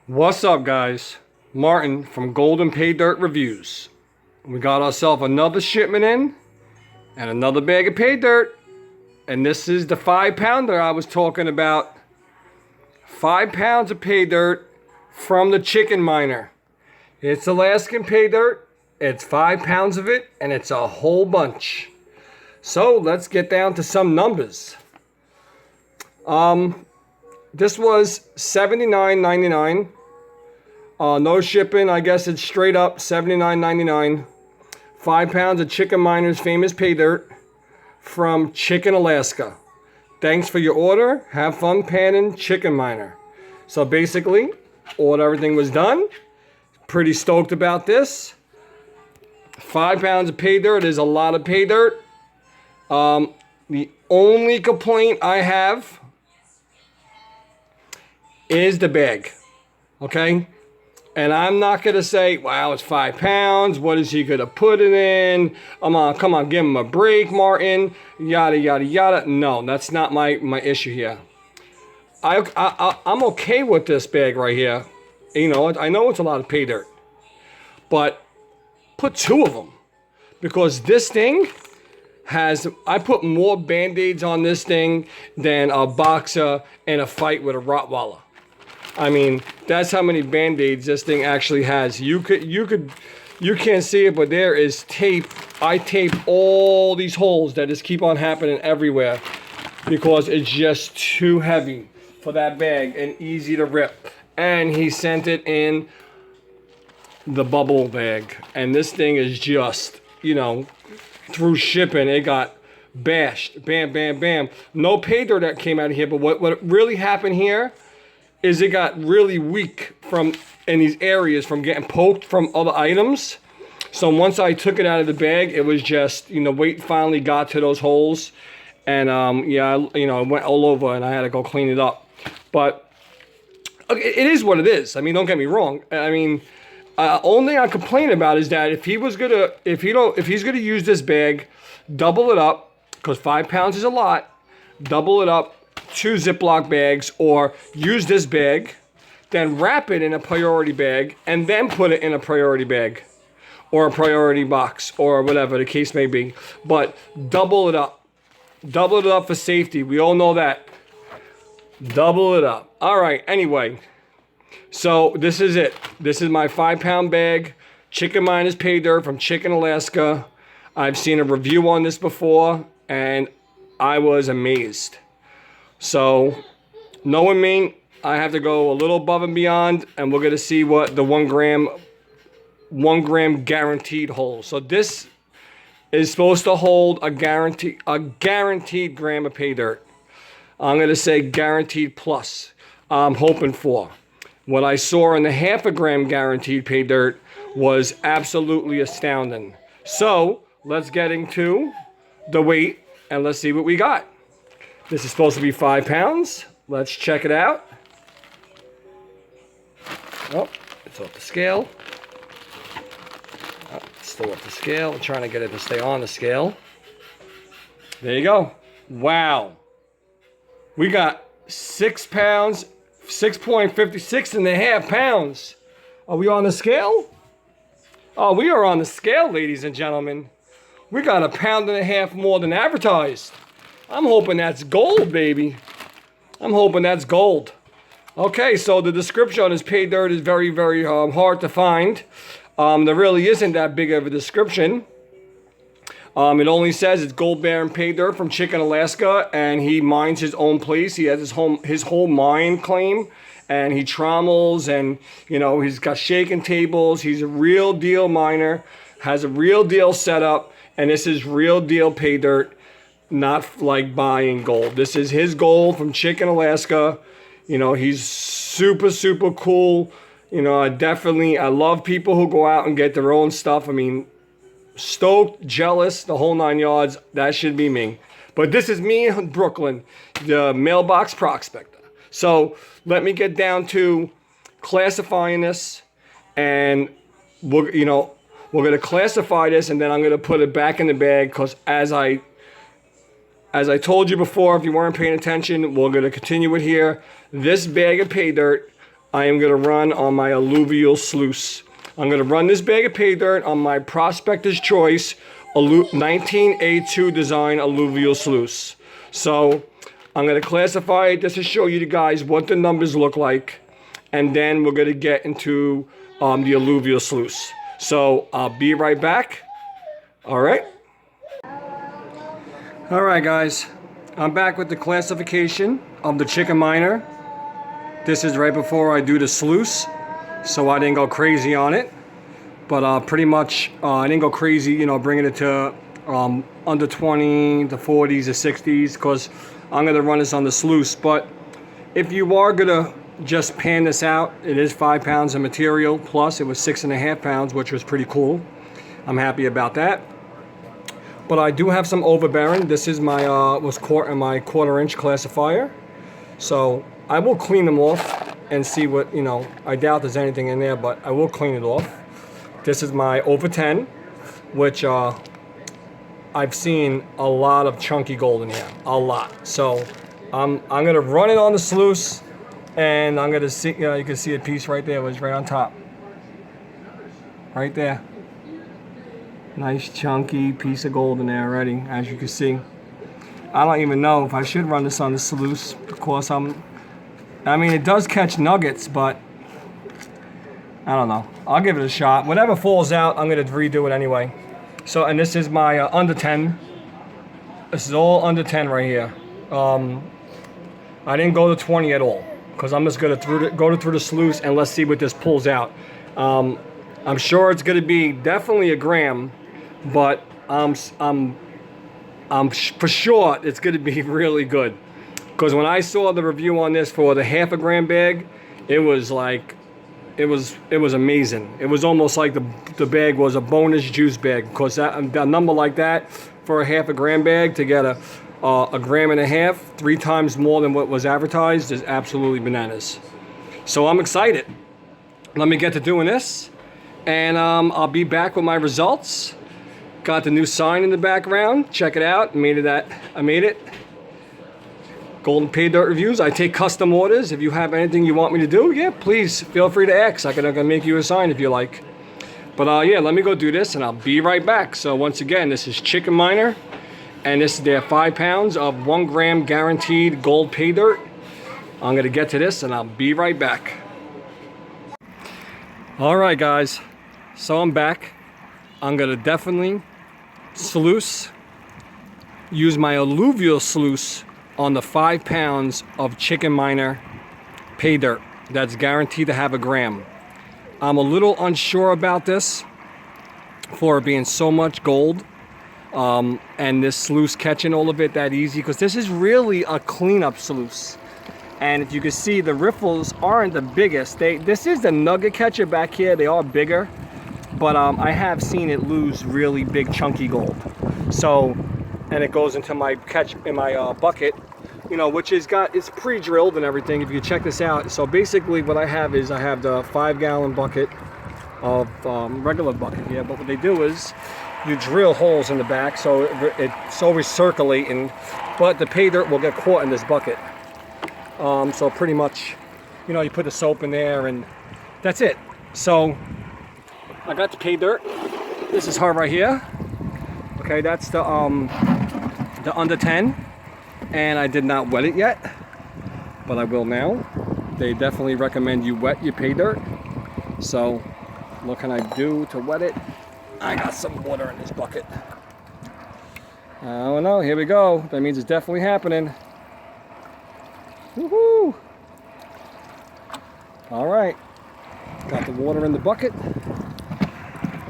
What's up, guys? Martin from Gold and Paydirt Reviews. We got ourselves another shipment in and another bag of Paydirt. And this is the 5-pounder I was talking about. 5 pounds of Paydirt from the Chickenminer. It's Alaskan Paydirt. It's 5 pounds of it, and it's a whole bunch. So let's get down to some numbers. This was $79.99. No shipping. I guess it's straight up $79.99. 5 pounds of Chickenminer's famous Paydirt from Chicken, Alaska. Thanks for your order. Have fun panning Chickenminer. So basically, everything was done. Pretty stoked about this. 5 pounds of Paydirt is a lot of Paydirt. The only complaint I have is the bag, okay? And I'm not gonna say, wow, it's 5 pounds. What is he gonna put it in? Come on, give him a break, Martin. Yada yada yada. No, that's not my issue here. I'm okay with this bag right here. You know, I know it's a lot of Paydirt, but put 2 of them, because this thing has, I put more band-aids on this thing than a boxer in a fight with a Rottweiler. I mean, that's how many band-aids this thing actually has. You can't see it, but there is tape. I tape all these holes that just keep on happening everywhere because it's just too heavy for that bag and easy to rip. And he sent it in the bubble bag. And this thing is just, you know, through shipping, it got bashed. Bam, bam, bam. No Paydirt that came out of here, but what really happened here is it got really weak in these areas from getting poked from other items. So once I took it out of the bag, it was just, you know, weight finally got to those holes. And yeah, you know, it went all over and I had to go clean it up. But it is what it is. I mean, don't get me wrong. I mean, only thing I complain about is that if he's gonna use this bag, double it up, because 5 pounds is a lot. Double it up, 2 Ziploc bags, or use this bag, then wrap it in a priority bag, and then put it in a priority bag, or a priority box, or whatever the case may be. But double it up. Double it up for safety. We all know that. Double it up. All right, anyway. So this is it. This is my 5-pound bag. Chickenminer's Paydirt from Chicken, Alaska. I've seen a review on this before, and I was amazed. So, knowing me, I have to go a little above and beyond, and we're gonna see what the 1 gram guaranteed holds. So this is supposed to hold a guaranteed gram of Paydirt. I'm gonna say guaranteed plus. I'm hoping for. What I saw in the 1/2 gram guaranteed Paydirt was absolutely astounding. So let's get into the weight and let's see what we got. This is supposed to be 5 pounds. Let's check it out. Oh, it's off the scale. Oh, it's still off the scale. I'm trying to get it to stay on the scale. There you go. Wow. We got 6 pounds, 6.56.5 pounds. Are we on the scale? Oh, we are on the scale, ladies and gentlemen. We got 1.5 pounds more than advertised. I'm hoping that's gold, baby. I'm hoping that's gold. Okay, so the description on this Paydirt is very, very hard to find. There really isn't that big of a description. It only says it's gold bearing Paydirt from Chicken, Alaska, and he mines his own place. He has his whole mine claim, and he trommels, and you know, he's got shaking tables. He's a real deal miner, has a real deal setup, and this is real deal Paydirt, not like buying gold. This is his gold from Chicken, Alaska. You know, he's super, super cool. You know, I love people who go out and get their own stuff. I mean, stoked, jealous, the whole 9 yards. That should be me. But this is me in Brooklyn, the mailbox prospector. So let me get down to classifying this, and we're going to classify this, and then I'm going to put it back in the bag, because as I told you before, if you weren't paying attention, we're going to continue it here. This bag of Paydirt I am going to run on my alluvial sluice. I'm going to run this bag of pay dirt on my Prospectors Choice 19A2 design alluvial sluice. So I'm going to classify it just to show you guys what the numbers look like. And then we're going to get into the alluvial sluice. So I'll be right back. All right. All right, guys. I'm back with the classification of the Chickenminer. This is right before I do the sluice, so I didn't go crazy on it. But pretty much, I didn't go crazy, you know, bringing it to under 20, the 40s, the 60s, because I'm going to run this on the sluice. But if you are going to just pan this out, it is 5 pounds of material, plus it was 6.5 pounds, which was pretty cool. I'm happy about that. But I do have some overbearing. This is my my 1/4-inch classifier. So I will clean them off and see what, you know, I doubt there's anything in there, but I will clean it off. This is my over 10, which I've seen a lot of chunky gold in here, a lot. So I'm gonna run it on the sluice, and I'm gonna see, you know, you can see a piece right there, it was right on top. Right there. Nice chunky piece of gold in there already, as you can see. I don't even know if I should run this on the sluice, because I mean, it does catch nuggets, but I don't know. I'll give it a shot. Whatever falls out, I'm going to redo it anyway. So, and this is my under 10. This is all under 10 right here. I didn't go to 20 at all, because I'm just going to go through the sluice, and let's see what this pulls out. I'm sure it's going to be definitely a gram, but I'm for sure it's going to be really good. Because when I saw the review on this for the 1/2 gram bag, it was like, it was amazing. It was almost like the bag was a bonus juice bag, because a number like that for a 1/2 gram bag to get a 1.5 grams, 3 times more than what was advertised, is absolutely bananas. So I'm excited. Let me get to doing this, and I'll be back with my results. Got the new sign in the background. Check it out. I made it. Golden Pay Dirt Reviews. I take custom orders. If you have anything you want me to do, yeah, please feel free to ask. I can make you a sign if you like. But yeah, let me go do this, and I'll be right back. So once again, this is Chickenminer, and this is their 5 pounds of 1 gram guaranteed gold pay dirt. I'm gonna get to this, and I'll be right back. All right, guys. So I'm back. I'm gonna definitely sluice, use my alluvial sluice on the 5 pounds of Chickenminer pay dirt. That's guaranteed to have a gram. I'm a little unsure about this for it being so much gold, and this sluice catching all of it that easy, because this is really a cleanup sluice. And if you can see, the riffles aren't the biggest. This is the nugget catcher back here. They are bigger, but I have seen it lose really big chunky gold. So, and it goes into my bucket, you know, which is it's pre-drilled and everything. If you check this out, so basically what I have is I have the 5-gallon bucket of regular bucket here, but what they do is you drill holes in the back, so it's always circulating, but the pay dirt will get caught in this bucket. So pretty much, you know, you put the soap in there, and that's it. So I got the pay dirt. This is her right here. Okay, that's the under 10, and I did not wet it yet, but I will now. They definitely recommend you wet your pay dirt. So what can I do to wet it? I got some water in this bucket. Oh no, here we go. That means it's definitely happening. Woohoo! All right, got the water in the bucket.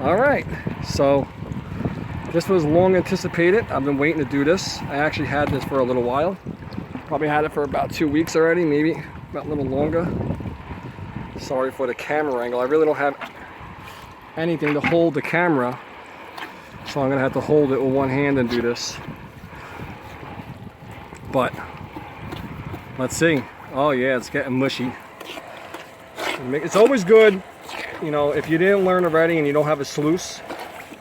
All right, so this was long anticipated. I've been waiting to do this. I actually had this for a little while. Probably had it for about 2 weeks already, maybe about a little longer. Sorry for the camera angle. I really don't have anything to hold the camera, so I'm gonna have to hold it with one hand and do this. But let's see. Oh yeah, it's getting mushy. It's always good, you know, if you didn't learn already and you don't have a sluice,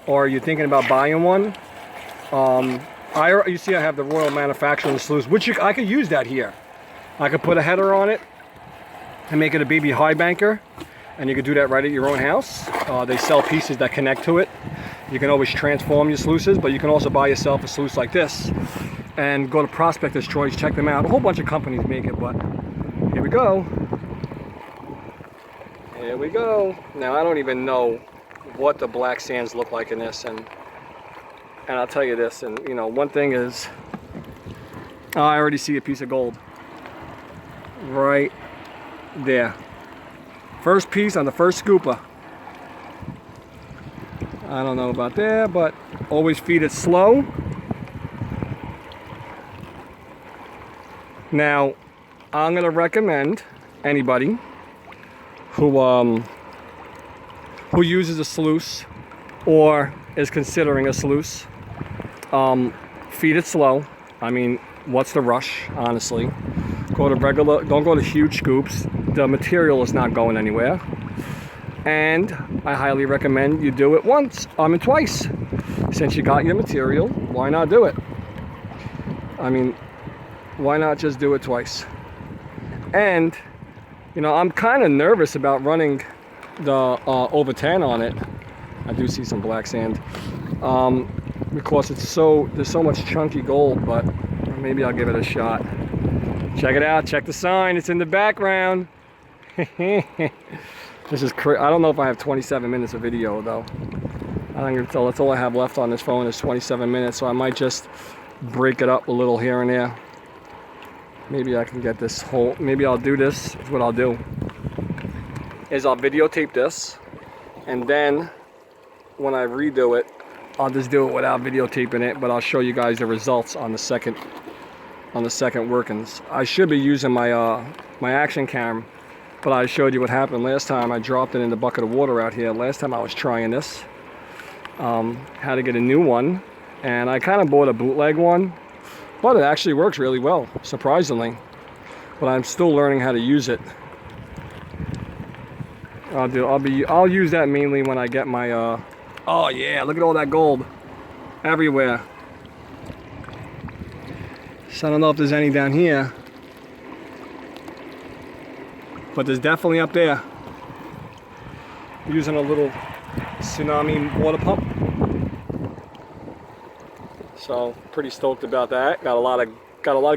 or you're thinking about buying one. You see I have the Royal Manufacturing sluice, which I could use that here. I could put a header on it, and make it a baby high banker. And you can do that right at your own house. They sell pieces that connect to it. You can always transform your sluices, but you can also buy yourself a sluice like this. And go to Prospectors Choice, check them out. A whole bunch of companies make it, but here we go. Here we go. Now I don't even know what the black sands look like in this, and I'll tell you this, and you know, one thing is, I already see a piece of gold right there. First piece on the first scooper. I don't know about there, but always feed it slow. Now, I'm gonna recommend anybody who uses a sluice or is considering a sluice, feed it slow. I mean, what's the rush, honestly? Go to regular, don't go to huge scoops. The material is not going anywhere. And I highly recommend you do it once, twice. Since you got your material, why not do it? I mean, why not just do it twice? And, you know, I'm kind of nervous about running the over 10 on it. I do see some black sand. Because there's so much chunky gold, but maybe I'll give it a shot. Check it out, check the sign, it's in the background. This is crazy. I don't know if I have 27 minutes of video though. I think that's all I have left on this phone is 27 minutes, so I might just break it up a little here and there. Maybe I can get this whole, maybe I'll do this, is what I'll do. Is I'll videotape this, and then when I redo it, I'll just do it without videotaping it, but I'll show you guys the results on the second workings. I should be using my my action cam, but I showed you what happened last time. I dropped it in the bucket of water out here. Last time I was trying this, had to get a new one, and I kind of bought a bootleg one, but it actually works really well, surprisingly. But I'm still learning how to use it. I'll use that mainly when I get my oh yeah, look at all that gold everywhere. So I don't know if there's any down here, but there's definitely up there. Using a little tsunami water pump. So pretty stoked about that. Got a lot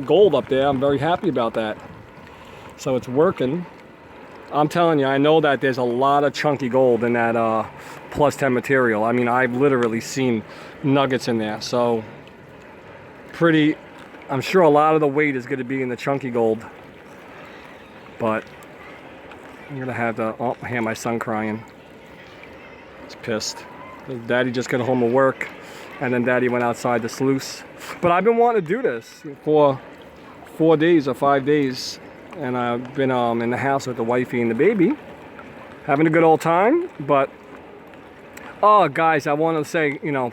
of gold up there. I'm very happy about that. So it's working. I'm telling you, I know that there's a lot of chunky gold in that plus 10 material. I mean, I've literally seen nuggets in there. So I'm sure a lot of the weight is going to be in the chunky gold. But I'm going to have to, oh, I hear my son crying. He's pissed. Daddy just got home from work, and then Daddy went outside the sluice. But I've been wanting to do this for 4 days or 5 days. And I've been in the house with the wifey and the baby, having a good old time. But oh guys, I want to say, you know,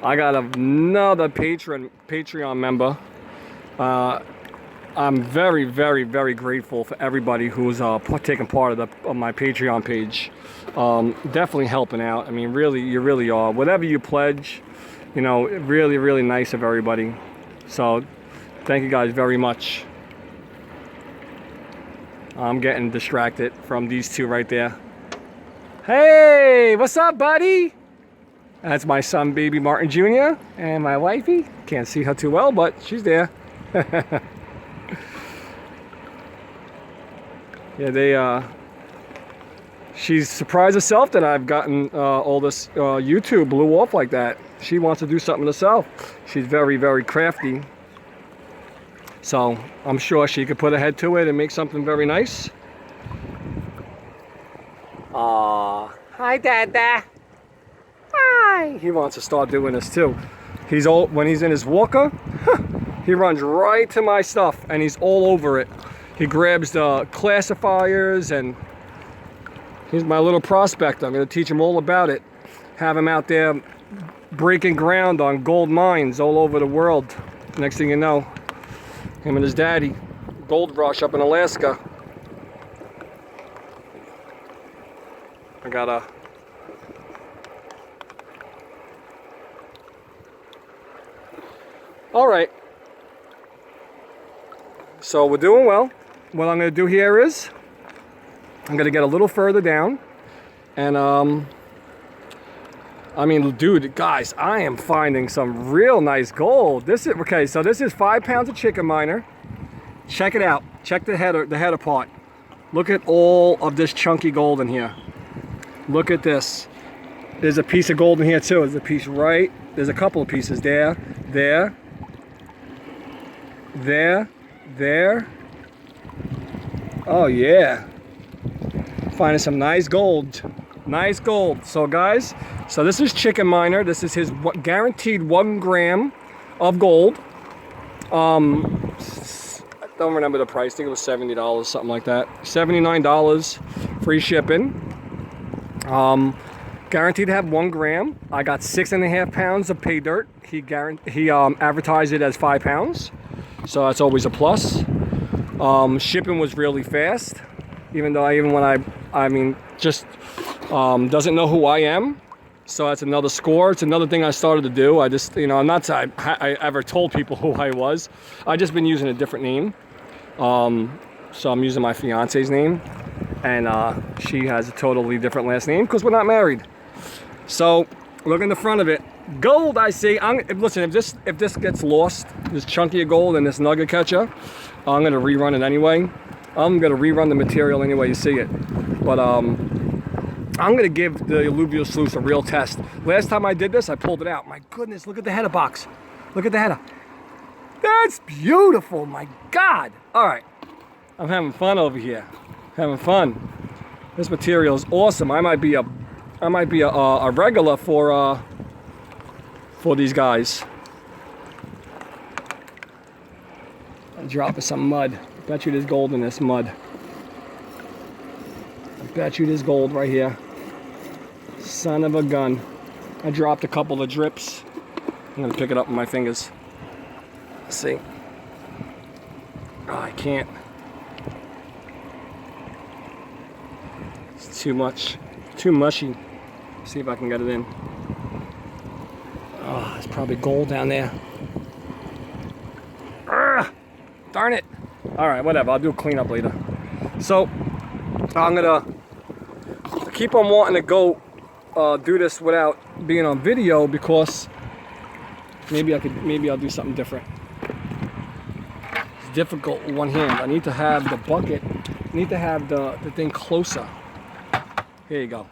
I got another Patreon member. I'm very, very, very grateful for everybody who's taking part of my Patreon page. Definitely helping out. I mean, really, you really are. Whatever you pledge, you know, really, really nice of everybody. So thank you guys very much. I'm getting distracted from these two right there. Hey, what's up, buddy? That's my son, baby Martin Jr., and my wifey. Can't see her too well, but she's there. Yeah, she's surprised herself that I've gotten all this YouTube blew off like that. She wants to do something herself. She's very, very crafty. So I'm sure she could put her head to it and make something very nice. Aw, hi Dada. Hi. He wants to start doing this too. When he's in his walker, he runs right to my stuff and he's all over it. He grabs the classifiers, and he's my little prospector. I'm going to teach him all about it. Have him out there breaking ground on gold mines all over the world. Next thing you know, him and his daddy, gold rush up in Alaska. I gotta. All right. So we're doing well. What I'm gonna do here is, I'm gonna get a little further down, and I mean, dude, guys, I am finding some real nice gold. This is okay. So this is 5 pounds of Chickenminer. Check it out. Check the header part. Look at all of this chunky gold in here. Look at this. There's a piece of gold in here too. There's a piece right. There's a couple of pieces there, there, there, there. Oh yeah. Finding some nice gold. Nice gold. So guys, so this is Chickenminer. This is his guaranteed 1 gram of gold. I don't remember the price. I think it was $70, something like that. $79, free shipping. Guaranteed to have 1 gram. I got 6.5 pounds of Paydirt. He advertised it as 5 pounds, so that's always a plus. Shipping was really fast, even though I mean, just doesn't know who I am. So that's another score. It's another thing I started to do. I just, you know, I ever told people who I was. I just been using a different name. So I'm using my fiance's name, and she has a totally different last name because we're not married. So look in the front of it, gold. I see. Listen, if this gets lost, this chunky of gold and this nugget catcher, I'm gonna rerun it anyway. I'm gonna rerun the material anyway you see it. But I'm gonna give the alluvial sluice a real test. Last time I did this, I pulled it out. My goodness, look at the header box. Look at the header. That's beautiful, my God. All right, I'm having fun over here. Having fun. This material is awesome. I might be a regular for these guys. I'm dropping some mud. Bet you there's gold in this mud. I bet you there's gold right here. Son of a gun. I dropped a couple of drips. I'm gonna pick it up with my fingers. Let's see. Oh, I can't. It's too much. Too mushy. See if I can get it in. Oh, there's probably gold down there. Urgh, darn it. All right, whatever. I'll do a cleanup later. So I'm gonna keep on wanting to go do this without being on video because maybe I'll do something different. It's difficult with one hand. I need to have the bucket. I need to have the thing closer. Here you go.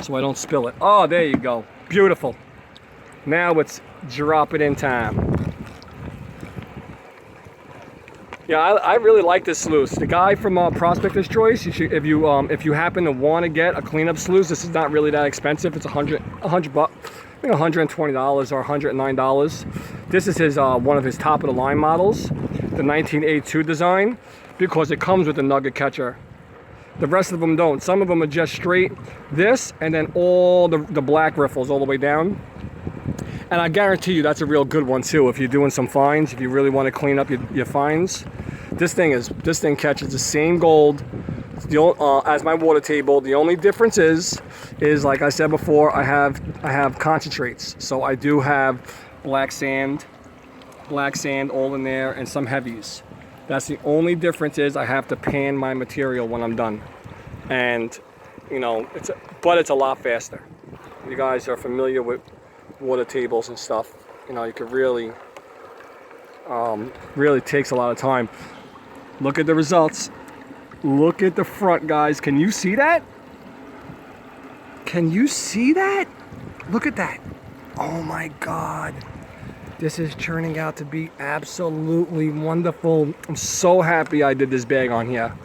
So I don't spill it. Oh, there you go. Beautiful. Now it's drop it in time. Yeah, I really like this sluice. The guy from Prospectors Choice, if you happen to want to get a cleanup sluice, this is not really that expensive. It's $100 bucks. I think $120 or $109. This is his one of his top of the line models, the 1982 design, because it comes with a nugget catcher. The rest of them don't. Some of them are just straight this, and then all the black riffles all the way down. And I guarantee you that's a real good one too. If you're doing some finds, if you really want to clean up your finds, this thing catches the same gold as my water table. The only difference is like I said before, I have concentrates. So I do have black sand all in there, and some heavies. That's the only difference. Is I have to pan my material when I'm done, and you know it's a lot faster. You guys are familiar with water tables and stuff. You know, you could really takes a lot of time. Look at the results. Look at the front, guys. Can you see that? Can you see that? Look at that. Oh my God. This is turning out to be absolutely wonderful. I'm so happy I did this bag on here.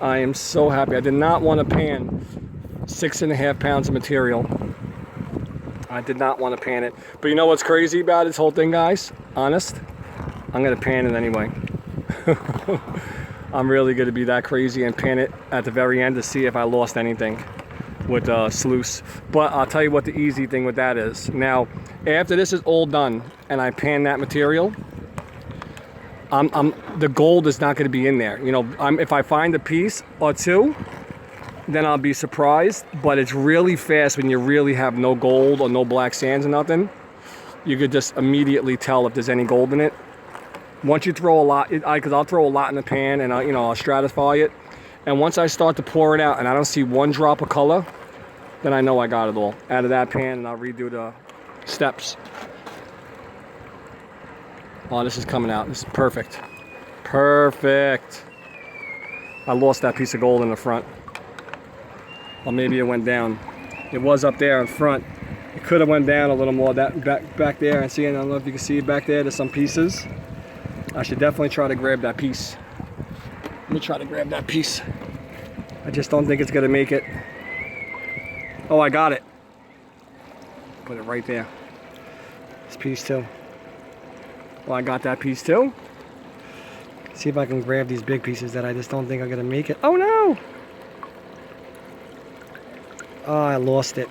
I am so happy. I did not want to pan 6.5 pounds of material. I did not want to pan it. But you know what's crazy about this whole thing, guys? Honest, I'm going to pan it anyway. I'm really going to be that crazy and pan it at the very end to see if I lost anything with sluice. But I'll tell you what the easy thing with that is. Now, after this is all done and I pan that material, the gold is not going to be in there. You know, if I find a piece or two, then I'll be surprised. But it's really fast when you really have no gold or no black sands or nothing. You could just immediately tell if there's any gold in it. Once you throw a lot, because I'll throw a lot in the pan and I'll stratify it. And once I start to pour it out and I don't see one drop of color, then I know I got it all out of that pan, and I'll redo the steps. Oh, this is coming out. This is perfect. Perfect. I lost that piece of gold in the front. Or maybe it went down. It was up there in front. It could have went down a little more. That back there, and see, I don't know if you can see it back there. There's some pieces. I should definitely try to grab that piece. Let me try to grab that piece. I just don't think it's gonna make it. Oh, I got it. Put it right there. This piece too. Well, I got that piece too. See if I can grab these big pieces that I just don't think are gonna make it. Oh no! Oh, I lost it.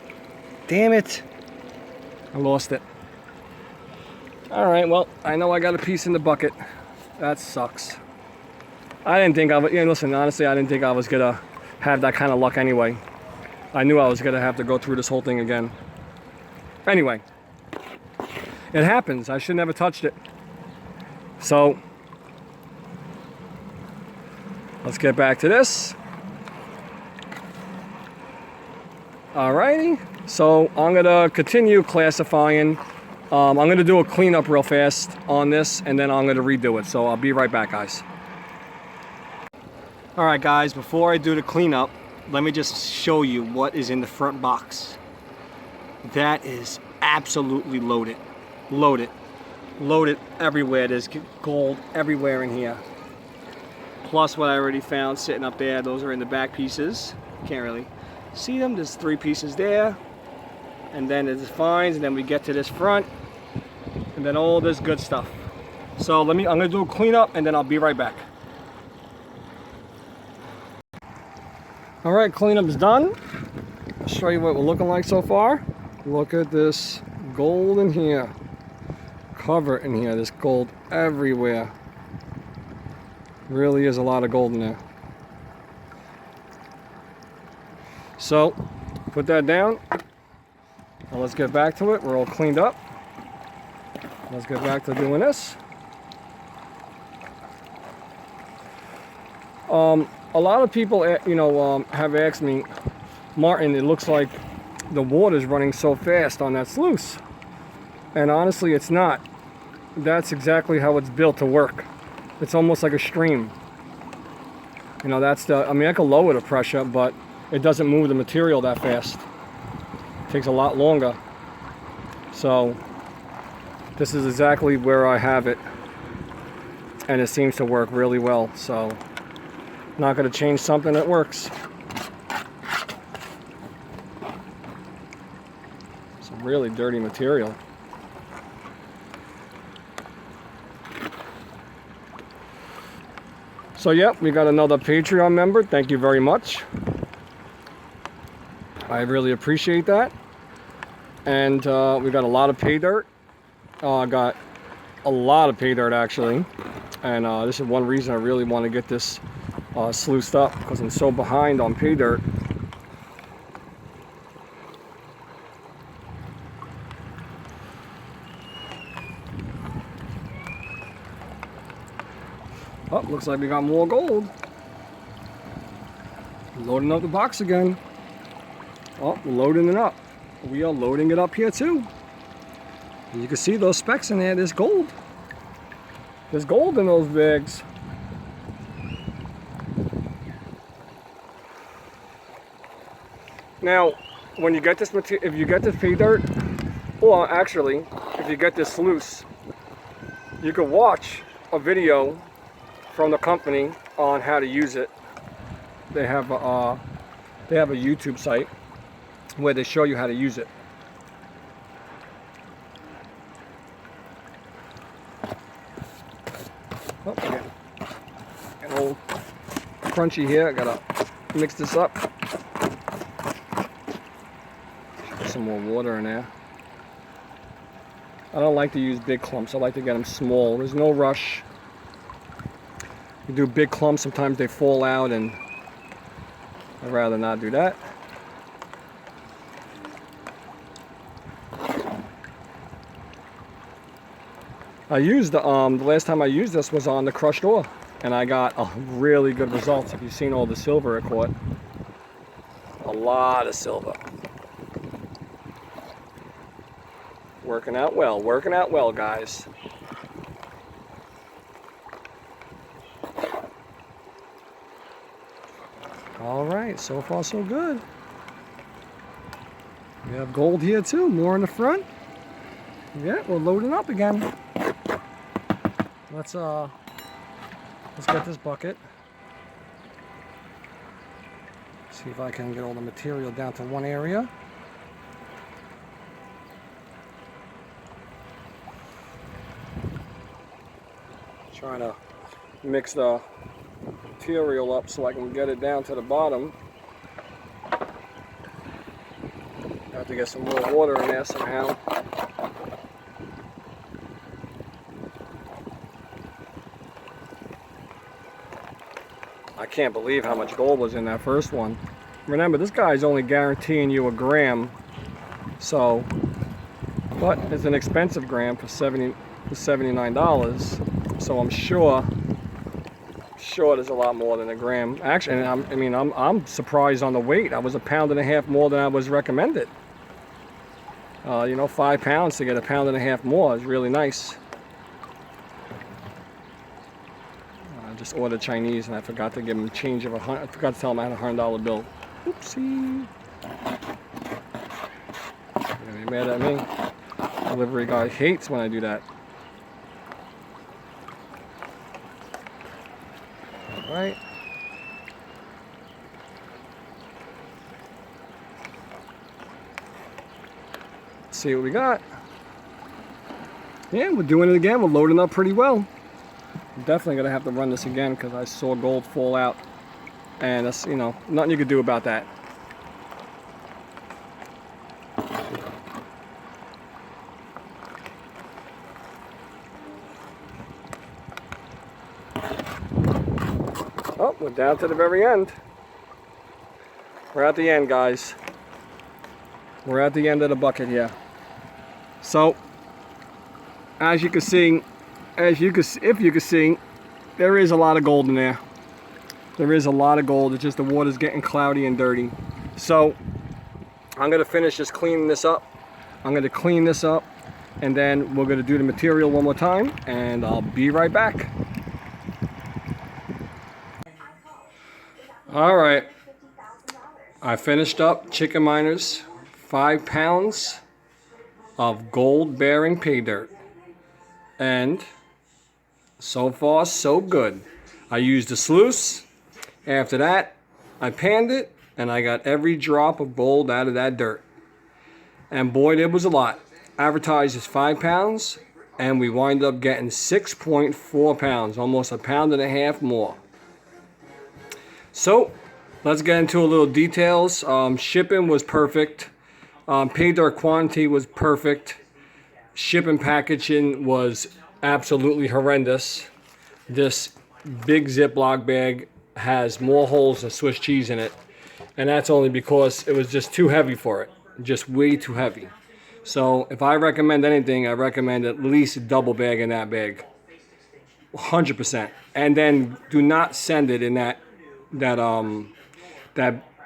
Damn it. I lost it. Alright, well, I know I got a piece in the bucket. That sucks. I didn't think I would, listen, honestly, I didn't think I was gonna have that kind of luck anyway. I knew I was gonna have to go through this whole thing again. Anyway, it happens. I should never touched it. So, let's get back to this. Alrighty, so I'm gonna continue classifying. I'm gonna do a cleanup real fast on this, and then I'm gonna redo it. So I'll be right back, guys. Alright guys, before I do the cleanup, let me just show you what is in the front box. That is absolutely loaded. Loaded. Loaded everywhere. There's gold everywhere in here. Plus what I already found sitting up there. Those are in the back pieces. Can't really see them. There's 3 pieces there. And then there's fines, and then we get to this front. And then all this good stuff. So I'm gonna do a cleanup, and then I'll be right back. Alright, cleanup is done. I'll show you what we're looking like so far. Look at this gold in here. Cover in here. There's gold everywhere. Really is a lot of gold in there. So, put that down. Now let's get back to it. We're all cleaned up. Let's get back to doing this. A lot of people, have asked me, Martin, it looks like the water's running so fast on that sluice. And honestly, it's not. That's exactly how it's built to work. It's almost like a stream. I can lower the pressure, but it doesn't move the material that fast. It takes a lot longer. So, this is exactly where I have it. And it seems to work really well, so not going to change something that works. Some really dirty material. So yep, we got another Patreon member. Thank you very much. I really appreciate that. And we got a lot of Paydirt. I got a lot of Paydirt actually. And this is one reason I really want to get this sluiced up, because I'm so behind on Paydirt. Oh, looks like we got more gold. Loading up the box again. Oh, we're loading it up. We are loading it up here too. And you can see those specks in there. There's gold. There's gold in those bags. Now, when you get this material, if you get this Paydirt, or actually, if you get this sluice, you can watch a video from the company on how to use it. They have a YouTube site where they show you how to use it. Oh, again, a little crunchy here. I gotta mix this up. Put some more water in there. I don't like to use big clumps. I like to get them small. There's no rush. You do big clumps, sometimes they fall out, and I'd rather not do that. I used the last time I used this was on the crushed ore. and I got a really good results. If you've seen all the silver it caught, a lot of silver. Working out well, guys. All right, so far so good. We have gold here too, more in the front. Yeah, we're loading up again. Let's get this bucket. See if I can get all the material down to one area. Trying to mix the material up so I can get it down to the bottom. Have to get some more water in there somehow. I can't believe how much gold was in that first one. Remember, this guy's only guaranteeing you a gram, so, but it's an expensive gram for $79. So I'm sure there's a lot more than a gram. Actually, I'm surprised on the weight. I was 1.5 pounds more than I was recommended. You know, 5 pounds to get 1.5 pounds more is really nice. I just ordered Chinese and I forgot to give them change of I forgot to tell them I had a $100 bill. Oopsie. You're gonna be mad at me. Delivery guy hates when I do that. All right. Let's see what we got. Yeah, we're doing it again. We're loading up pretty well. I'm definitely gonna have to run this again because I saw gold fall out, and that's, you know, nothing you could do about that. Oh, we're down to the very end. We're at the end, guys. We're at the end of the bucket here. So, as you can see, if you can see, there is a lot of gold in there. There is a lot of gold. It's just the water's getting cloudy and dirty. So, I'm gonna finish just cleaning this up. I'm gonna clean this up, and then we're gonna do the material one more time, and I'll be right back. All right, I finished up Chickenminer's 5 pounds of gold bearing pay dirt, and so far so good. I used a sluice. After that, I panned it, and I got every drop of gold out of that dirt. And boy, it was a lot. Advertised as 5 pounds, and we wind up getting 6.4 pounds, almost 1.5 pounds more. So, let's get into a little details. Shipping was perfect. Pay dirt quantity was perfect. Shipping packaging was absolutely horrendous. This big Ziploc bag has more holes than Swiss cheese in it, and that's only because it was just too heavy for it. Just way too heavy. So if I recommend anything, I recommend at least a double bag in that bag. 100%. And then do not send it in that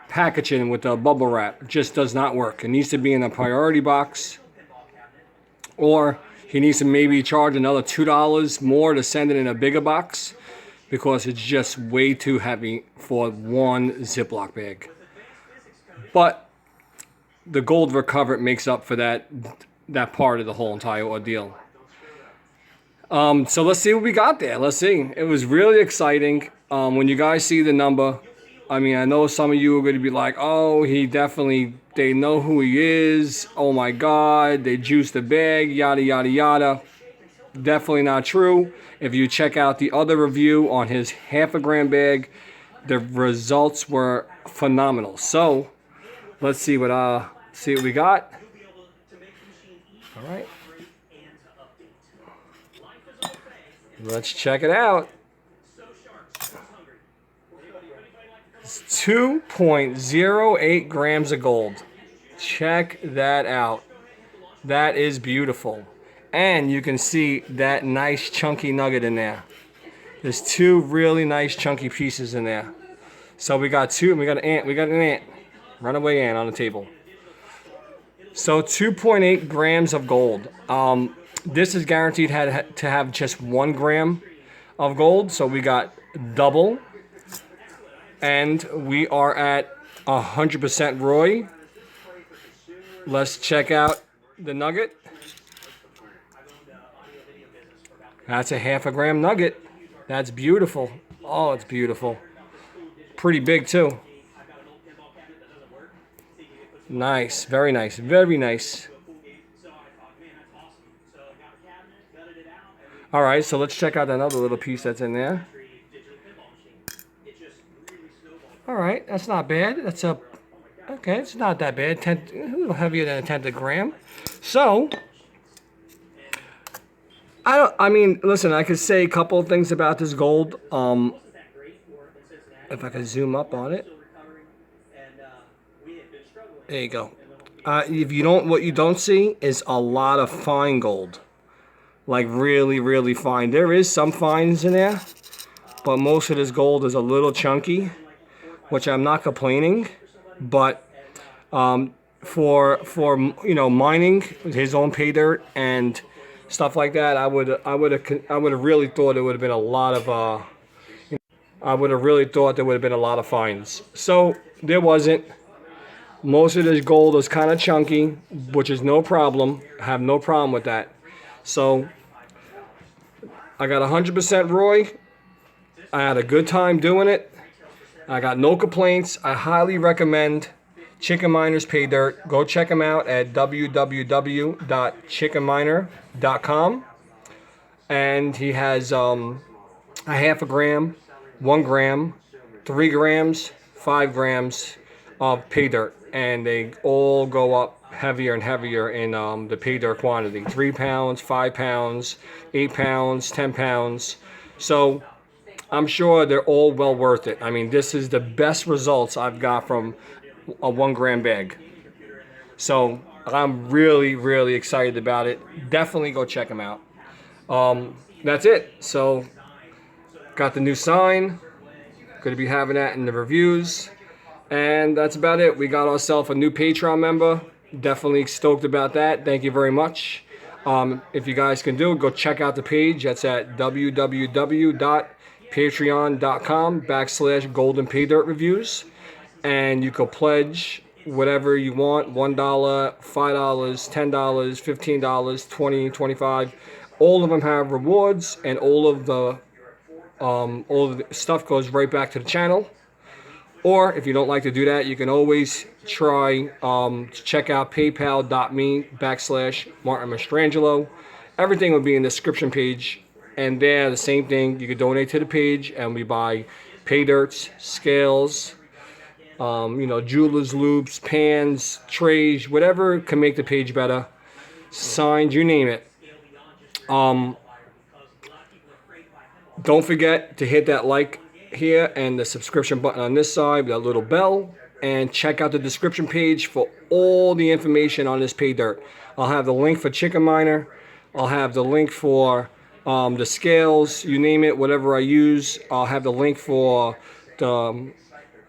packaging with the bubble wrap. It just does not work. It needs to be in a priority box, or he needs to maybe charge another $2 more to send it in a bigger box, because it's just way too heavy for one Ziploc bag. But the gold recovered makes up for that part of the whole entire ordeal. So let's see what we got there. Let's see. It was really exciting. When you guys see the number, I mean, I know some of you are going to be like, oh, they know who he is. Oh my God, they juiced the bag, yada, yada, yada. Definitely not true. If you check out the other review on his 1/2 gram bag, the results were phenomenal. So let's see what we got. All right. Let's check it out. It's 2.08 grams of gold. Check that out. That is beautiful. And you can see that nice chunky nugget in there. There's two really nice chunky pieces in there. So we got two, and we got an ant, runaway ant on the table. So 2.8 grams of gold. This is guaranteed to have just 1 gram of gold. So we got double, and we are at 100% Roy. Let's check out the nugget. That's a 0.5 gram nugget. That's beautiful. Oh, it's beautiful. Pretty big too. Nice, very nice, very nice. All right, so let's check out another little piece that's in there. All right, that's not bad. That's a, okay, it's not that bad. A little heavier than a 1/10 of a gram. So, I mean, listen, I could say a couple of things about this gold. If I could zoom up on it. There you go. If you don't, what you don't see is a lot of fine gold. Like really, really fine. There is some fines in there, but most of this gold is a little chunky, which I'm not complaining. But for you know, mining his own pay dirt and stuff like that, I would have really thought it would have been a lot of I would have really thought there would have been a lot of fines. So there wasn't. Most of this gold is kind of chunky, which is no problem. I have no problem with that. So I got 100% Roy. I had a good time doing it. I got no complaints. I highly recommend Chickenminer's Pay Dirt. Go check him out at www.chickenminer.com. And he has a 0.5 gram, 1 gram, 3 grams, 5 grams of pay dirt, and they all go up heavier and heavier in the pay dirt quantity. 3 pounds, 5 pounds, 8 pounds, 10 pounds. So I'm sure they're all well worth it. I mean, this is the best results I've got from a 1 gram bag. So I'm really, really excited about it. Definitely go check them out. That's it. So got the new sign. Going to be having that in the reviews. And that's about it. We got ourselves a new Patreon member. Definitely stoked about that. Thank you very much. If you guys can do it, go check out the page. That's at www.patreon.com/golden pay dirt reviews. And you can pledge whatever you want. $1, $5, $10, $15, $20, $25. All of them have rewards, and all of the stuff goes right back to the channel. Or if you don't like to do that, you can always try to check out paypal.me/Martin Mastrangelo. Everything will be in the description page. And there, the same thing. You can donate to the page, and we buy pay dirts, scales, you know, jewelers, loops, pans, trays, whatever can make the page better. Signs, you name it. Don't forget to hit that like here and the subscription button on this side with that little bell, and check out the description page for all the information on this pay dirt. I'll have the link for Chickenminer. I'll have the link for the scales, you name it, whatever I use. I'll have the link for the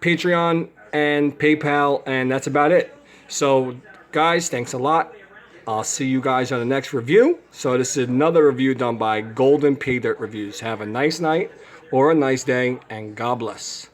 Patreon and PayPal, and that's about it. So guys, thanks a lot. I'll see you guys on the next review. So this is another review done by Golden Pay Dirt Reviews. Have a nice night or a nice day, and God bless.